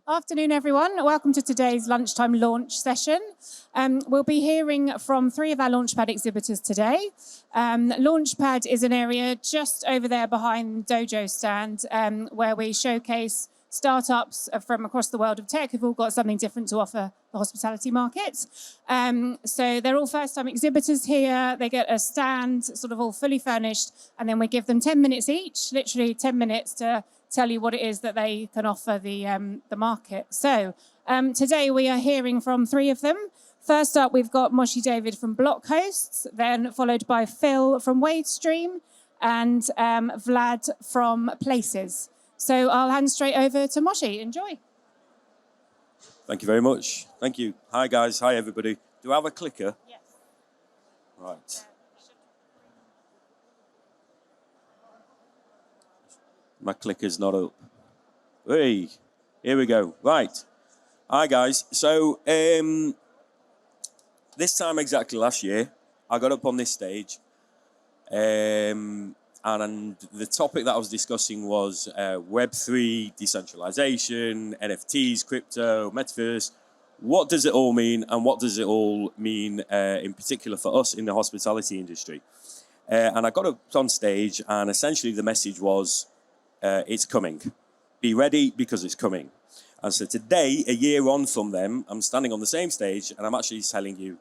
Afternoon, everyone. Welcome to today's lunchtime launch session. We'll be hearing from three of our Launchpad exhibitors today. Launchpad is an area just over there behind the Dojo stand where we showcase startups from across the world of tech who've all got something different to offer the hospitality market. So they're all first-time exhibitors here. They get a stand, sort of all fully furnished, and then we give them 10 minutes each, literally 10 minutes to tell you what it is that they can offer the market. So today we are hearing from three of them. First up, we've got Moshi David from Block Hosts, then followed by Phil from Wadestream and Vlad from Places. So I'll hand straight over to Moshi. Enjoy. Thank you very much. Thank you. Hi, guys. Hi, everybody. Do I have a clicker? Yes. Right. My clicker's not up. Hey, here we go. Right. Hi, guys. So this time exactly last year, I got up on this stage and the topic that I was discussing was Web3, decentralization, NFTs, crypto, metaverse. What does it all mean, and what does it all mean in particular for us in the hospitality industry? And I got up on stage, and essentially the message was, it's coming. Be ready because it's coming. And so today, a year on from them, I'm standing on the same stage, and I'm actually telling you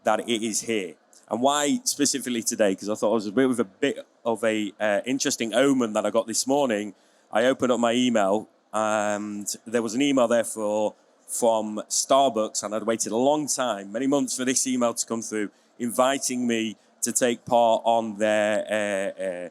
that it is here. And why specifically today? Because I thought it was a bit of a interesting omen that I got this morning. I opened up my email, and there was an email there from Starbucks, and I'd waited a long time, many months, for this email to come through, inviting me to take part on their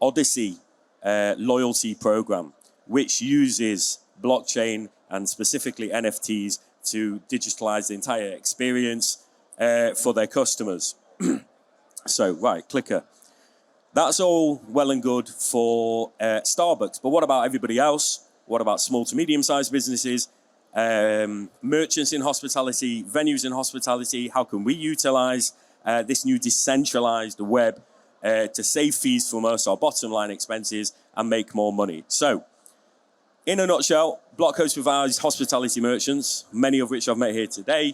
Odyssey loyalty program, which uses blockchain and specifically NFTs to digitalize the entire experience for their customers. So, right, clicker. That's all well and good for Starbucks, but what about everybody else? What about small to medium-sized businesses, merchants in hospitality, venues in hospitality? How can we utilize this new decentralized web to save fees from us, our bottom line expenses, and make more money? So, in a nutshell, Blockhost provides hospitality merchants, many of which I've met here today,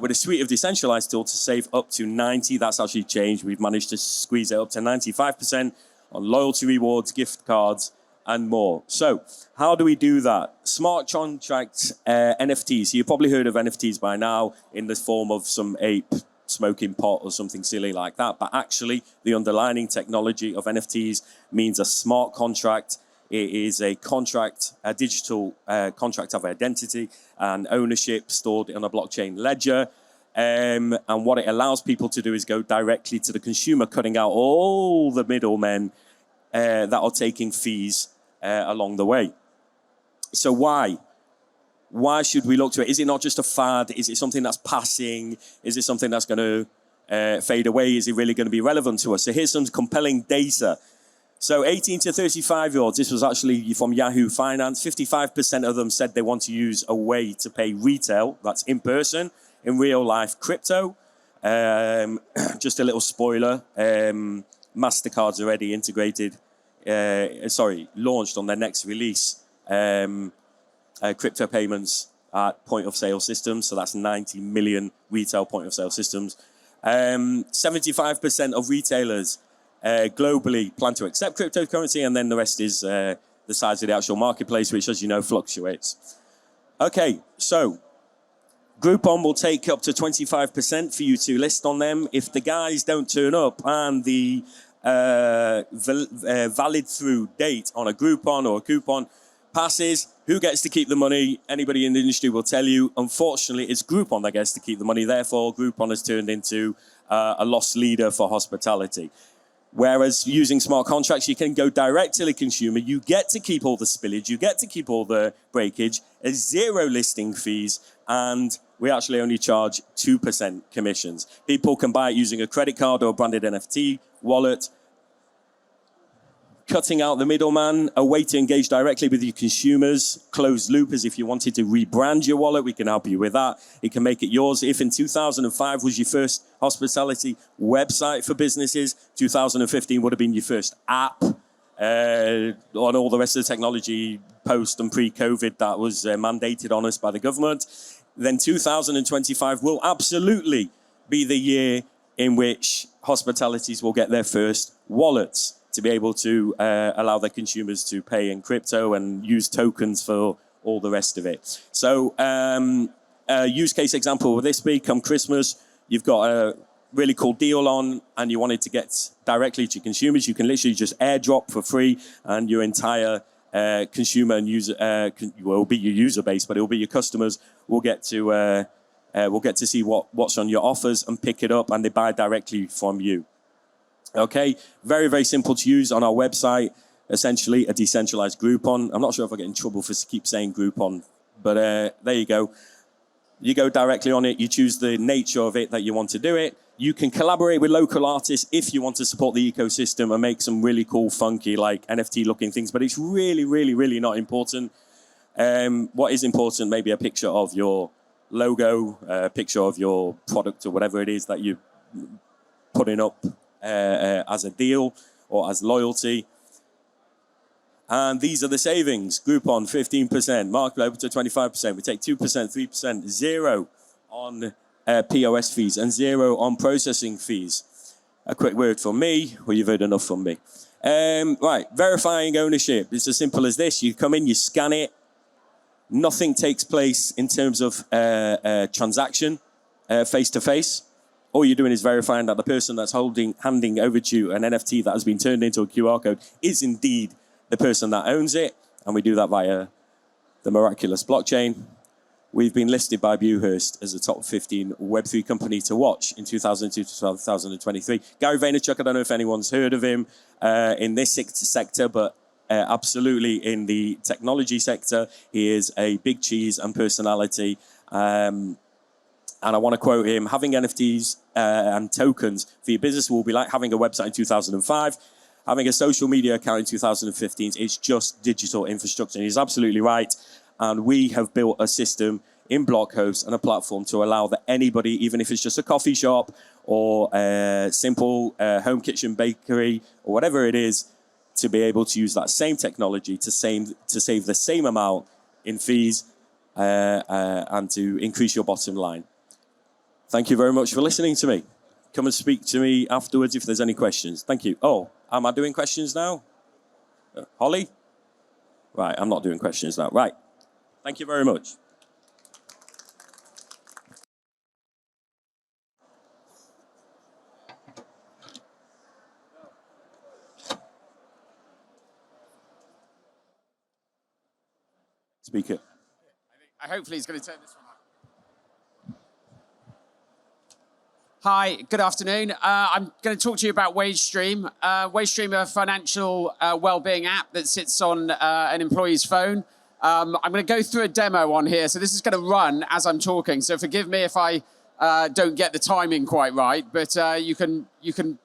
with a suite of decentralized tools to save up to 90. That's actually changed. We've managed to squeeze it up to 95% on loyalty rewards, gift cards, and more. So, how do we do that? Smart contract NFTs. So you've probably heard of NFTs by now in the form of some ape smoking pot or something silly like that. But actually, the underlying technology of NFTs means a smart contract. It is a contract, a digital contract of identity and ownership stored on a blockchain ledger. And what it allows people to do is go directly to the consumer, cutting out all the middlemen that are taking fees along the way. So why? Why should we look to it? Is it not just a fad? Is it something that's passing? Is it something that's going to fade away? Is it really going to be relevant to us? So here's some compelling data. So 18 to 35-year-olds, this was actually from Yahoo Finance, 55% of them said they want to use a way to pay retail, that's in person, in real life crypto. Just a little spoiler, MasterCard's already integrated, launched on their next release, crypto payments at point of sale systems. So that's 90 million retail point of sale systems. 75% of retailers globally plan to accept cryptocurrency, and then the rest is the size of the actual marketplace, which, as you know, fluctuates. Okay, so Groupon will take up to 25% for you to list on them. If the guys don't turn up and the valid through date on a Groupon or a coupon passes, who gets to keep the money? Anybody in the industry will tell you. Unfortunately, it's Groupon that gets to keep the money. Therefore, Groupon has turned into a loss leader for hospitality. Whereas using smart contracts, you can go direct to the consumer. You get to keep all the spillage. You get to keep all the breakage. There's zero listing fees. And we actually only charge 2% commissions. People can buy it using a credit card or a branded NFT wallet. Cutting out the middleman, a way to engage directly with your consumers. Closed loop, as if you wanted to rebrand your wallet, we can help you with that. It can make it yours. If in 2005 was your first hospitality website for businesses, 2015 would have been your first app. on all the rest of the technology post and pre-COVID that was mandated on us by the government, then 2025 will absolutely be the year in which hospitalities will get their first wallets to be able to allow their consumers to pay in crypto and use tokens for all the rest of it. So a use case example with this be, come Christmas, you've got a really cool deal on and you wanted to get directly to consumers, you can literally just airdrop for free and your entire consumer and user, will be your user base, but it will be your customers will get to see what's on your offers and pick it up and they buy directly from you. Okay, very, very simple to use on our website, essentially a decentralized Groupon. I'm not sure if I get in trouble for keep saying Groupon, but there you go. You go directly on it, you choose the nature of it that you want to do it. You can collaborate with local artists if you want to support the ecosystem and make some really cool, funky, like NFT-looking things, but it's really, really, really not important. What is important, maybe a picture of your logo, a picture of your product or whatever it is that you're putting up as a deal or as loyalty. And these are the savings. Groupon, 15%. Market up to 25%. We take 2%, 3%, 0 on POS fees and 0 on processing fees. A quick word from me. Well, you've heard enough from me. Right, verifying ownership. It's as simple as this. You come in, you scan it. Nothing takes place in terms of transaction face-to-face. All you're doing is verifying that the person that's handing over to you an NFT that has been turned into a QR code is indeed the person that owns it, and we do that via the miraculous blockchain. We've been listed by Buhurst as a top 15 Web3 company to watch in 2002 to 2023. Gary Vaynerchuk, I don't know if anyone's heard of him in this sector, but absolutely in the technology sector, he is a big cheese and personality. And I want to quote him, having NFTs and tokens for your business will be like having a website in 2005. Having a social media account in 2015, it's just digital infrastructure. And he's absolutely right. And we have built a system in Blockhost and a platform to allow that anybody, even if it's just a coffee shop or a simple home kitchen bakery or whatever it is, to be able to use that same technology to save the same amount in fees and to increase your bottom line. Thank you very much for listening to me. Come and speak to me afterwards if there's any questions. Thank you. Oh, am I doing questions now? Holly? Right, I'm not doing questions now. Right. Thank you very much. Speaker. Hopefully he's going to turn this one on. Hi, good afternoon. I'm going to talk to you about WageStream. WageStream, a financial well-being app that sits on an employee's phone. I'm going to go through a demo on here. So this is going to run as I'm talking. So forgive me if I don't get the timing quite right, but you can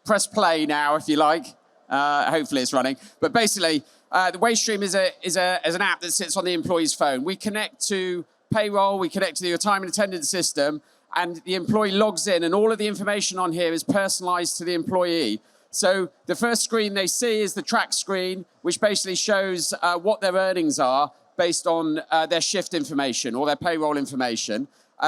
press play now if you like. Hopefully it's running. But basically, the WageStream is an app that sits on the employee's phone. We connect to payroll, we connect to your time and attendance system, and the employee logs in, and all of the information on here is personalized to the employee. So the first screen they see is the track screen, which basically shows what their earnings are based on their shift information or their payroll information.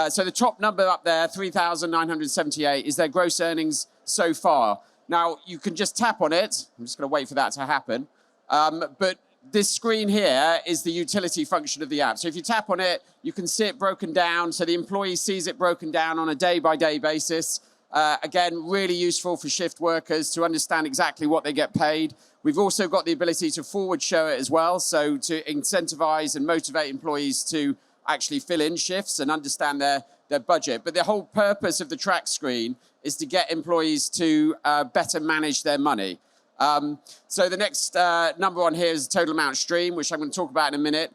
So the top number up there, 3,978, is their gross earnings so far. Now, you can just tap on it. I'm just going to wait for that to happen. But this screen here is the utility function of the app. So if you tap on it, you can see it broken down. So the employee sees it broken down on a day-by-day basis. Again, really useful for shift workers to understand exactly what they get paid. We've also got the ability to forward show it as well, so to incentivize and motivate employees to actually fill in shifts and understand their budget. But the whole purpose of the track screen is to get employees to better manage their money. So the next number on here is the total amount stream, which I'm going to talk about in a minute.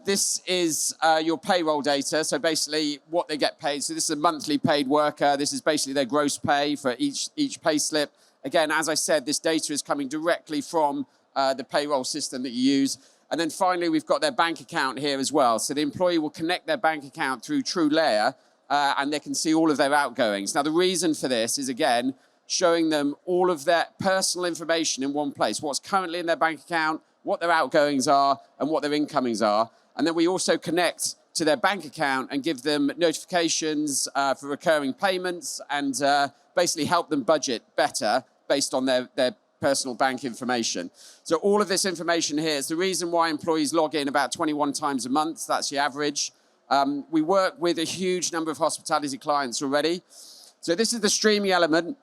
This is your payroll data, so basically what they get paid. So this is a monthly paid worker. This is basically their gross pay for each pay slip. Again, as I said, this data is coming directly from the payroll system that you use. And then finally, we've got their bank account here as well. So the employee will connect their bank account through TrueLayer, and they can see all of their outgoings. Now, the reason for this is, again, showing them all of their personal information in one place, what's currently in their bank account, what their outgoings are, and what their incomings are. And then we also connect to their bank account and give them notifications for recurring payments and basically help them budget better based on their personal bank information. So all of this information here is the reason why employees log in about 21 times a month. That's the average. We work with a huge number of hospitality clients already. So this is the streaming element,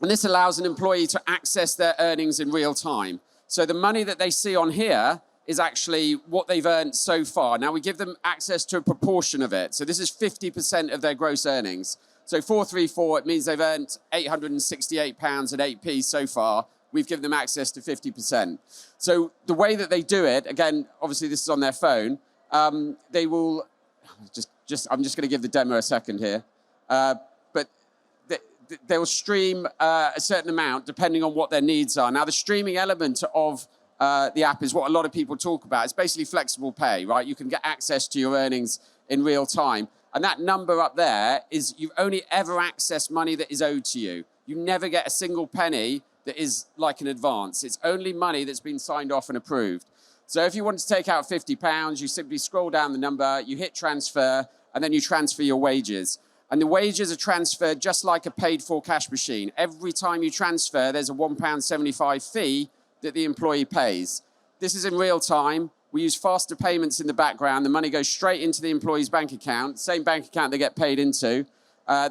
and this allows an employee to access their earnings in real time. So the money that they see on here is actually what they've earned so far. Now we give them access to a proportion of it. So this is 50% of their gross earnings. So 434, it means they've earned £868 and 8p so far. We've given them access to 50%. So the way that they do it, again, obviously this is on their phone, they will, I'm just going to give the demo a second here, but they'll stream a certain amount depending on what their needs are. Now the streaming element of the app is what a lot of people talk about. It's basically flexible pay, right? You can get access to your earnings in real time. And that number up there is you've only ever accessed money that is owed to you. You never get a single penny that is like an advance. It's only money that's been signed off and approved. So if you want to take out £50, you simply scroll down the number, you hit transfer, and then you transfer your wages. And the wages are transferred just like a paid-for cash machine. Every time you transfer, there's a £1.75 fee that the employee pays. This is in real time. We use faster payments in the background. The money goes straight into the employee's bank account, same bank account they get paid into.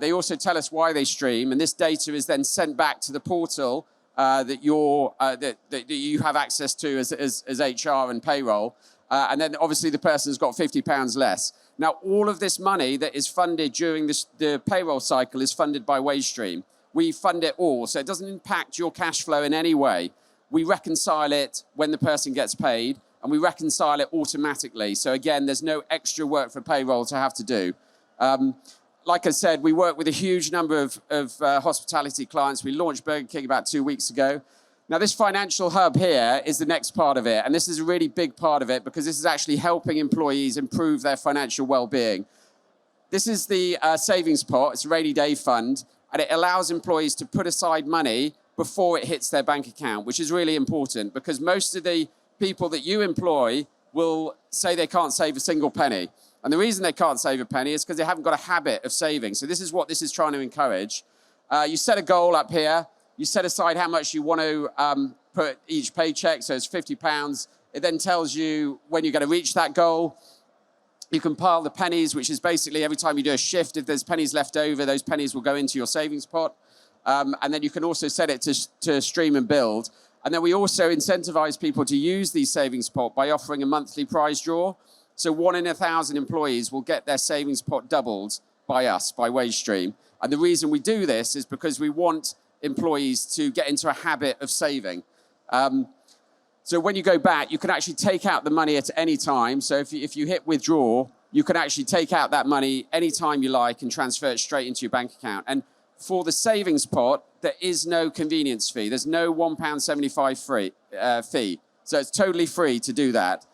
They also tell us why they stream, and this data is then sent back to the portal that you have access to as HR and payroll. And then obviously the person's got £50 less. Now, all of this money that is funded during the payroll cycle is funded by WageStream. We fund it all, so it doesn't impact your cash flow in any way. We reconcile it when the person gets paid, and we reconcile it automatically. So again, there's no extra work for payroll to have to do. Like I said, we work with a huge number of hospitality clients. We launched Burger King about 2 weeks ago. Now, this financial hub here is the next part of it, and this is a really big part of it because this is actually helping employees improve their financial well-being. This is the savings pot. It's a rainy day fund, and it allows employees to put aside money before it hits their bank account, which is really important because most of the people that you employ will say they can't save a single penny. And the reason they can't save a penny is because they haven't got a habit of saving. So this is what this is trying to encourage. You set a goal up here. You set aside how much you want to put each paycheck. So it's £50. It then tells you when you're going to reach that goal. You can pile the pennies, which is basically every time you do a shift, if there's pennies left over, those pennies will go into your savings pot. And then you can also set it to stream and build. And then we also incentivize people to use these savings pot by offering a monthly prize draw. So 1 in 1,000 employees will get their savings pot doubled by us, by WageStream. And the reason we do this is because we want employees to get into a habit of saving. So when you go back, you can actually take out the money at any time. So if you hit withdraw, you can actually take out that money anytime you like and transfer it straight into your bank account. And for the savings pot, there is no convenience fee. There's no £1.75 fee. So it's totally free to do that.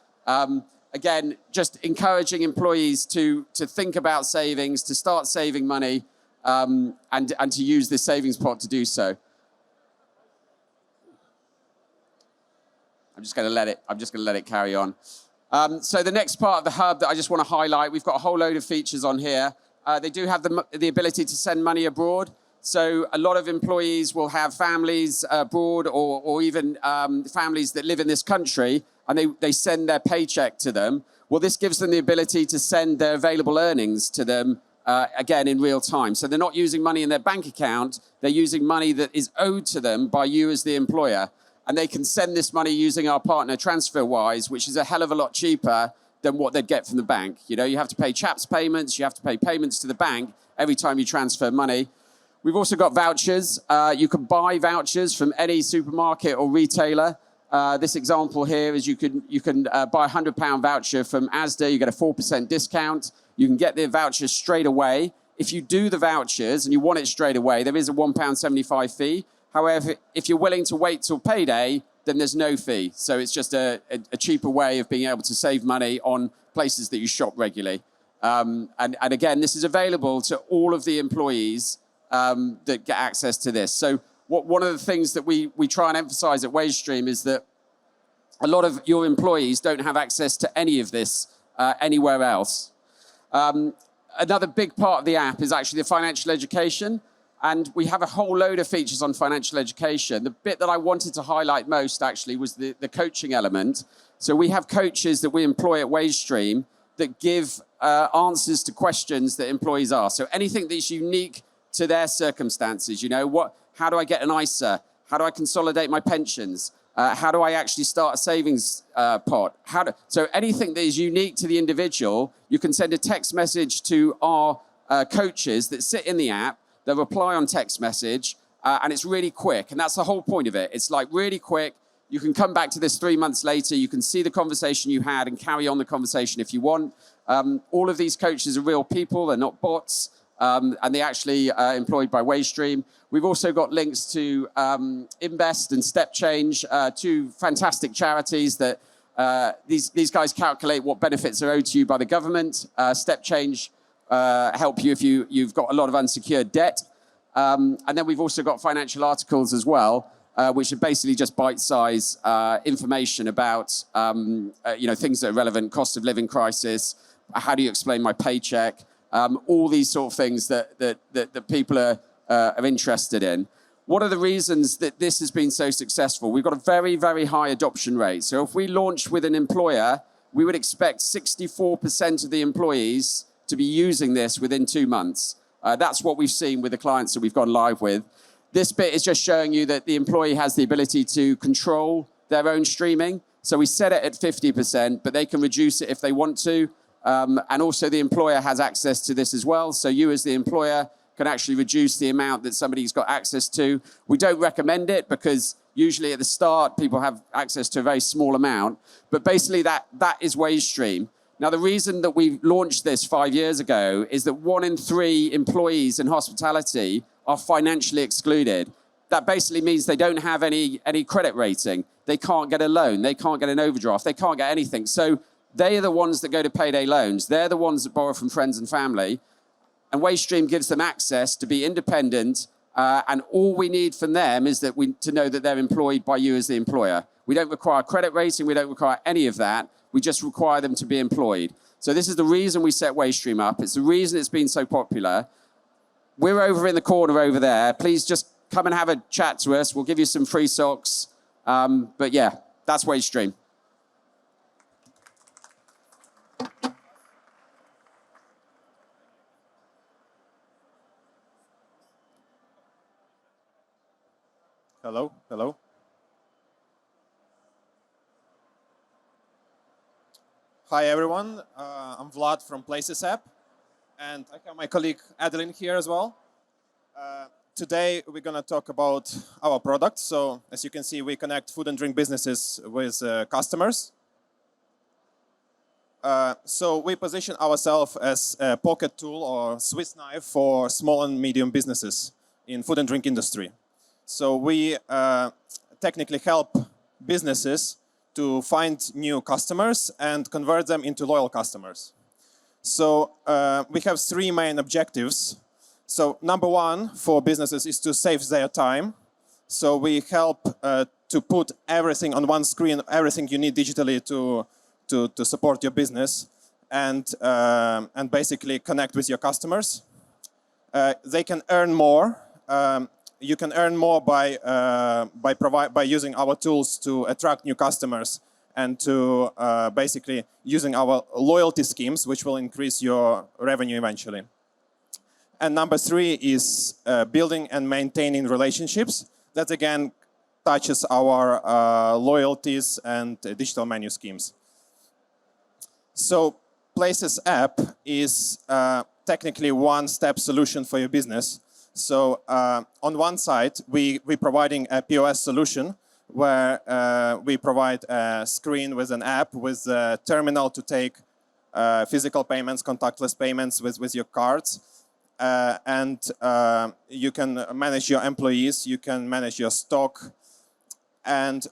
Again, just encouraging employees to think about savings, to start saving money, and to use this savings pot to do so. I'm just going to let it carry on. So the next part of the hub that I just want to highlight, we've got a whole load of features on here. They do have the ability to send money abroad. So a lot of employees will have families abroad or even families that live in this country, and they send their paycheck to them. Well, this gives them the ability to send their available earnings to them, again, in real time. So they're not using money in their bank account. They're using money that is owed to them by you as the employer. And they can send this money using our partner TransferWise, which is a hell of a lot cheaper than what they'd get from the bank. You know, you have to pay CHAPS payments. You have to pay payments to the bank every time you transfer money. We've also got vouchers. You can buy vouchers from any supermarket or retailer. This example here is you can buy a £100 voucher from Asda. You get a 4% discount. You can get the vouchers straight away. If you do the vouchers and you want it straight away, there is a £1.75 fee. However, if you're willing to wait till payday, then there's no fee. So it's just a cheaper way of being able to save money on places that you shop regularly. And again, this is available to all of the employees that get access to this. So one of the things that we try and emphasize at WageStream is that a lot of your employees don't have access to any of this anywhere else. Another big part of the app is actually the financial education. And we have a whole load of features on financial education. The bit that I wanted to highlight most, actually, was the coaching element. So we have coaches that we employ at WageStream that give answers to questions that employees ask. So anything that's unique to their circumstances, how do I get an ISA? How do I consolidate my pensions? How do I actually start a savings pot? So anything that is unique to the individual, you can send a text message to our coaches that sit in the app. They'll reply on text message, and it's really quick. And that's the whole point of it. It's like really quick. You can come back to this 3 months later. You can see the conversation you had and carry on the conversation if you want. All of these coaches are real people. They're not bots. And they're actually employed by WageStream. We've also got links to Invest and Step Change, two fantastic charities that these guys calculate what benefits are owed to you by the government. Step Change help you if you've got a lot of unsecured debt. And then we've also got financial articles as well, which are basically just bite-size information about things that are relevant, cost of living crisis, how do you explain my paycheck, all these sort of things that people are interested in. What are the reasons that this has been so successful? We've got a very, very high adoption rate. So if we launched with an employer, we would expect 64% of the employees to be using this within 2 months. That's what we've seen with the clients that we've gone live with. This bit is just showing you that the employee has the ability to control their own streaming. So we set it at 50%, but they can reduce it if they want to. And also the employer has access to this as well. So you as the employer can actually reduce the amount that somebody's got access to. We don't recommend it because usually at the start, people have access to a very small amount. But basically that is WageStream. Now, the reason that we launched this 5 years ago is that 1 in 3 employees in hospitality are financially excluded. That basically means they don't have any credit rating. They can't get a loan. They can't get an overdraft. They can't get anything. So they are the ones that go to payday loans. They're the ones that borrow from friends and family. And WageStream gives them access to be independent. And all we need from them is to know that they're employed by you as the employer. We don't require credit rating. We don't require any of that. We just require them to be employed. So this is the reason we set WageStream up. It's the reason it's been so popular. We're over in the corner over there. Please just come and have a chat to us. We'll give you some free socks. But yeah, that's WageStream. Hello, hello. Hi everyone, I'm Vlad from Places app, and I have my colleague Adeline here as well. Today we're going to talk about our product. So as you can see, we connect food and drink businesses with customers. So we position ourselves as a pocket tool or Swiss knife for small and medium businesses in food and drink industry. So we technically help businesses to find new customers and convert them into loyal customers. So we have 3 main objectives. So number 1 for businesses is to save their time. So we help to put everything on one screen, everything you need digitally to support your business and basically connect with your customers. They can earn more. You can earn more by using our tools to attract new customers and to basically using our loyalty schemes, which will increase your revenue eventually. And number 3 is building and maintaining relationships. That again touches our loyalties and digital menu schemes. So Places app is technically one-step solution for your business. So on one side, we're providing a POS solution where we provide a screen with an app with a terminal to take physical payments, contactless payments with your cards. And you can manage your employees, you can manage your stock, and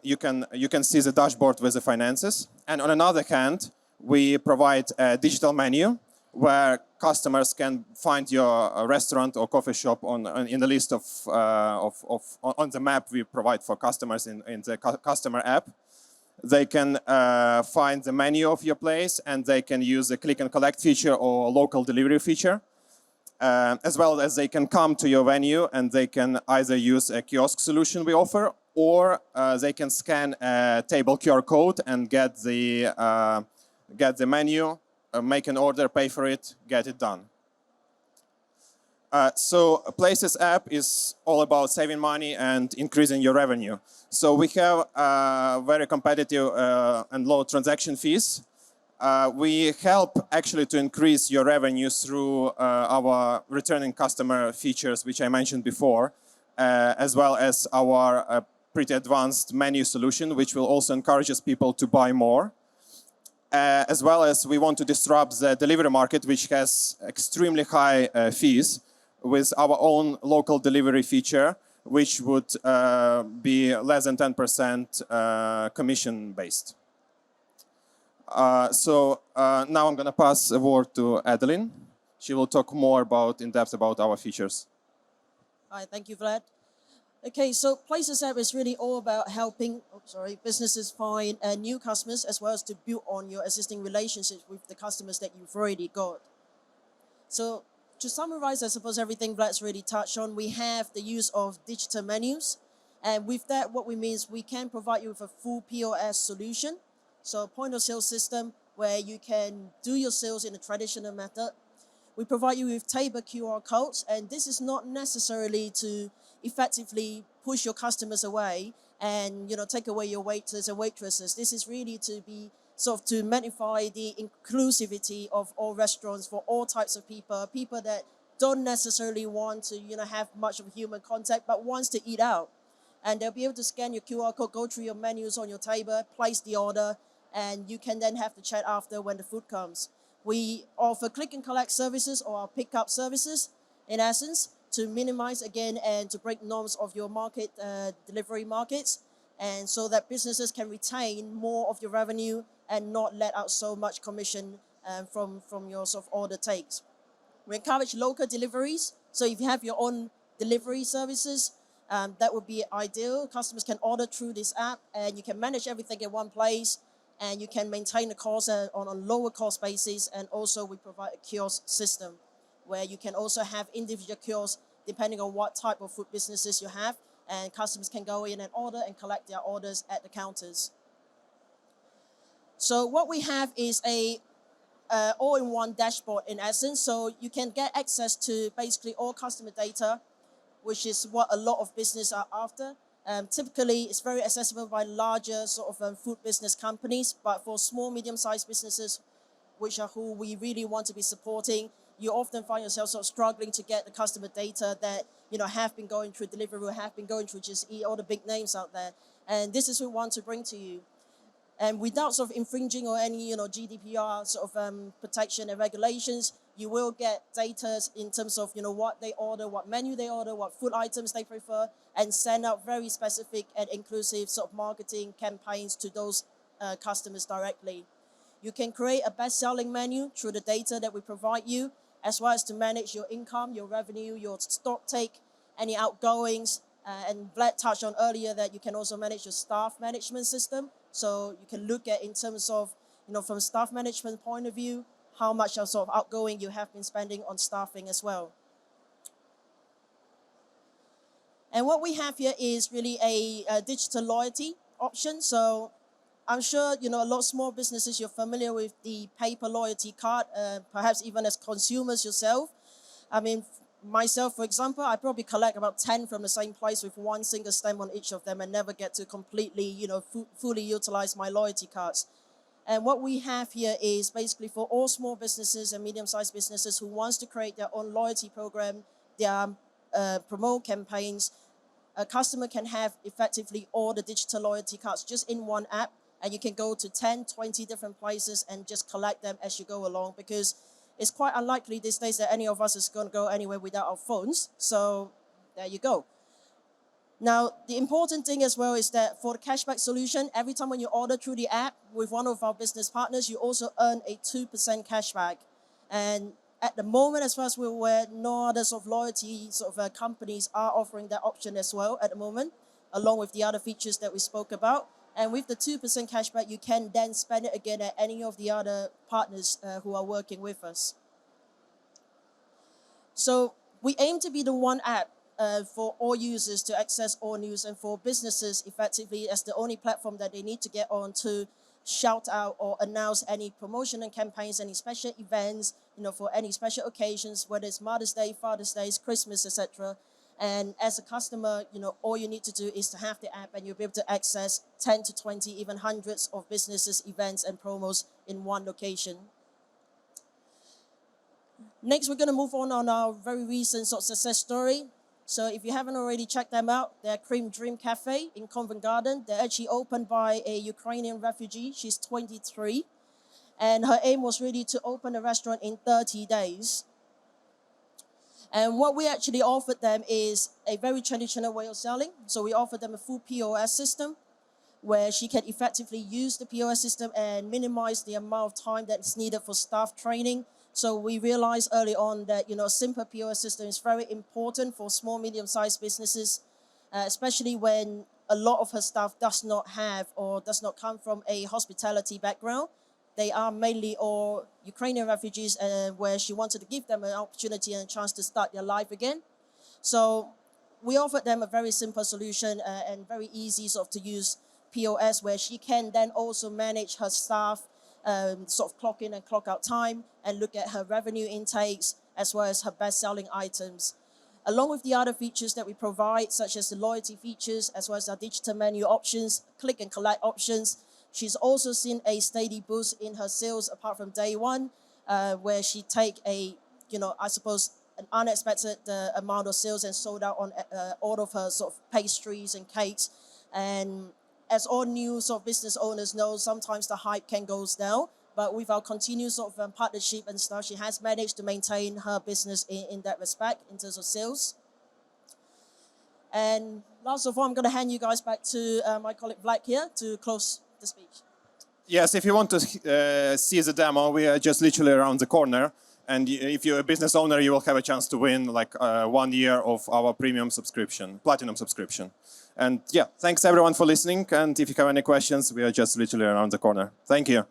you can see the dashboard with the finances. And on another hand, we provide a digital menu where customers can find your restaurant or coffee shop in the list on the map we provide for customers in the customer app. They can find the menu of your place, and they can use the click and collect feature or local delivery feature. As well as they can come to your venue, and they can either use a kiosk solution we offer, or they can scan a table QR code and get the menu, make an order, pay for it, get it done. So Places app is all about saving money and increasing your revenue. So we have very competitive and low transaction fees. We help actually to increase your revenue through our returning customer features, which I mentioned before, as well as our pretty advanced menu solution, which will also encourage people to buy more. As well as we want to disrupt the delivery market, which has extremely high fees, with our own local delivery feature, which would be less than 10% commission-based. So now I'm going to pass the word to Adeline. She will talk more in depth about our features. Hi, thank you, Vlad. Okay, so Places app is really all about helping businesses find new customers, as well as to build on your existing relationships with the customers that you've already got. So to summarize, I suppose everything Vlad's really touched on, we have the use of digital menus. And with that, what we mean is we can provide you with a full POS solution. So point of sale system where you can do your sales in a traditional method. We provide you with table QR codes, and this is not necessarily to effectively push your customers away and take away your waiters and waitresses. This is really to be to magnify the inclusivity of all restaurants for all types of people that don't necessarily want to have much of human contact but wants to eat out. And they'll be able to scan your QR code, go through your menus on your table, place the order, and you can then have the chat after when the food comes. We offer click and collect services or our pickup services, in essence, to minimize again and to break norms of your market, delivery markets, and so that businesses can retain more of your revenue and not let out so much commission from your order takes. We encourage local deliveries. So if you have your own delivery services, that would be ideal. Customers can order through this app, and you can manage everything in one place, and you can maintain the cost on a lower cost basis. And also we provide a kiosk system where you can also have individual kiosks depending on what type of food businesses you have, and customers can go in and order and collect their orders at the counters. So what we have is a all-in-one dashboard in essence. So you can get access to basically all customer data, which is what a lot of business are after. Typically, it's very accessible by larger food business companies, but for small, medium-sized businesses, which are who we really want to be supporting, you often find yourself struggling to get the customer data that have been going through Deliveroo, have been going through Just Eat, all the big names out there. And this is what we want to bring to you. And without infringing or any GDPR protection and regulations, you will get data in terms of what they order, what menu they order, what food items they prefer, and send out very specific and inclusive marketing campaigns to those customers directly. You can create a best-selling menu through the data that we provide you, as well as to manage your income, your revenue, your stock take, any outgoings. And Vlad touched on earlier that you can also manage your staff management system. So you can look at in terms of, from a staff management point of view, how much of outgoing you have been spending on staffing as well. And what we have here is really a digital loyalty option. So I'm sure, a lot of small businesses, you're familiar with the paper loyalty card, perhaps even as consumers yourself. I mean, myself, for example, I probably collect about 10 from the same place with one single stamp on each of them and never get to completely, fully utilize my loyalty cards. And what we have here is basically for all small businesses and medium-sized businesses who wants to create their own loyalty program, their promote campaigns, a customer can have effectively all the digital loyalty cards just in one app, and you can go to 10, 20 different places and just collect them as you go along, because it's quite unlikely these days that any of us is going to go anywhere without our phones. So there you go. Now, the important thing as well is that for the cashback solution, every time when you order through the app with one of our business partners, you also earn a 2% cashback. And at the moment, as far as we're aware, no other sort of loyalty companies are offering that option as well at the moment, along with the other features that we spoke about. And with the 2% cashback, you can then spend it again at any of the other partners who are working with us. So we aim to be the one app for all users to access all news, and for businesses effectively as the only platform that they need to get on to shout out or announce any promotion and campaigns, any special events, for any special occasions, whether it's Mother's Day, Father's Day, Christmas, etc. And as a customer, all you need to do is to have the app, and you'll be able to access 10 to 20, even hundreds of businesses, events, and promos in one location. Next, we're going to move on our very recent success story. So if you haven't already checked them out, they're Cream Dream Cafe in Covent Garden. They're actually opened by a Ukrainian refugee. She's 23. And her aim was really to open a restaurant in 30 days. And what we actually offered them is a very traditional way of selling. So we offered them a full POS system where she can effectively use the POS system and minimize the amount of time that's needed for staff training. So we realized early on that, a simple POS system is very important for small, medium-sized businesses, especially when a lot of her staff does not have or does not come from a hospitality background. They are mainly all Ukrainian refugees, where she wanted to give them an opportunity and a chance to start their life again. So we offered them a very simple solution and very easy to use POS, where she can then also manage her staff, clock in and clock out time, and look at her revenue intakes as well as her best-selling items. Along with the other features that we provide, such as the loyalty features, as well as our digital menu options, click and collect options, she's also seen a steady boost in her sales apart from day one, where she take an unexpected amount of sales and sold out on all of her pastries and cakes. And as all new business owners know, sometimes the hype can go down, but with our continued partnership and stuff, she has managed to maintain her business in that respect in terms of sales. And last of all, I'm going to hand you guys back to my colleague Vlad here to close the speech. Yes, if you want to see the demo, we are just literally around the corner. And if you're a business owner, you will have a chance to win 1 year of our premium subscription, platinum subscription. And yeah, thanks everyone for listening. And if you have any questions, we are just literally around the corner. Thank you.